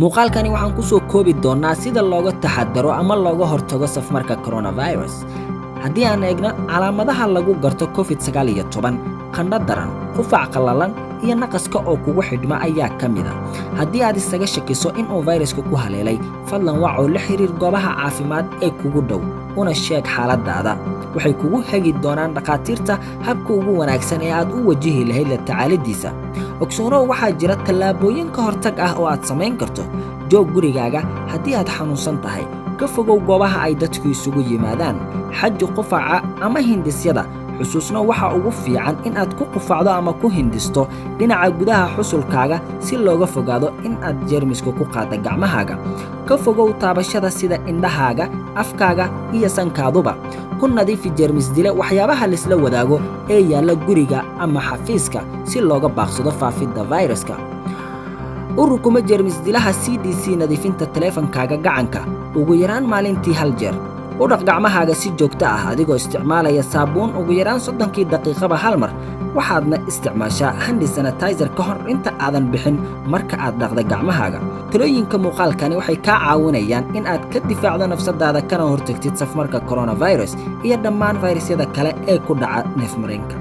muuqaalkani waxaan ku soo koobi doonaa sida looga taxadaro ama looga hortago safmarka coronavirus. Haddii aan eegno calaamadaha lagu garto COVID-19, qandho daran, qufac qallalan iyo naqaska oo kugu xidhma ayaa ka mid ah. Haddii aad isaga shakiso in uu fayraska ku haleelay, fadlan wac oo la xiriir goobaha caafimaad ee kugu dhow una sheeg xaaladaada. Waxay kugu hagi doonaan dhakhaatiirta habka ugu wanaagsan ee aad u wajihi lahayd la tacaalidiisa. Ogsoonow waxaa jira tallaabooyin ka hortag ah oo aad samayn karto. Joog gurigaaga haddii aad xanuunsan tahay. Ka fogow goobaha ay dadku isugu yimaadaan. Xaji qufaca ama hindisyada. Xusuusno waxa ugu fiican in aad ku qufacdo ama ku hindisto dhinaca gudaha xusulkaaga si looga fogaado in aad jeermiska ku qaado gacmahaaga. Ka fogow taabashada sida indhahaaga, afkaaga iyo sankaaduba. Ku nadiifi jeermis dile waxyaabaha la isla wadaago ee yaalla guriga ama xafiiska si looga baaqsado faafidda fayraska. Ururkuma jeermis dilaha CDC nadiifinta taleefankaaga gacanka ugu yaraan maalintii 1 jeer. U dhaq gacmahaaga si joogto ah adigoo isticmaalaya saabuun ugu yaraan 30 daqiiqaba hal mar. Waxaadna isticmaashaa hand sanitizer ka hor inta aadan bixin marka aad dhaqdo gacmahaaga. Talooyinka muuqaalkani waxay kaa caawinayaan in aad ka difaacdo nafsadaada kana hortagtid safmarka coronavirus iyo dhammaan fayrasyada kale ee ku dhaca neefmareenka.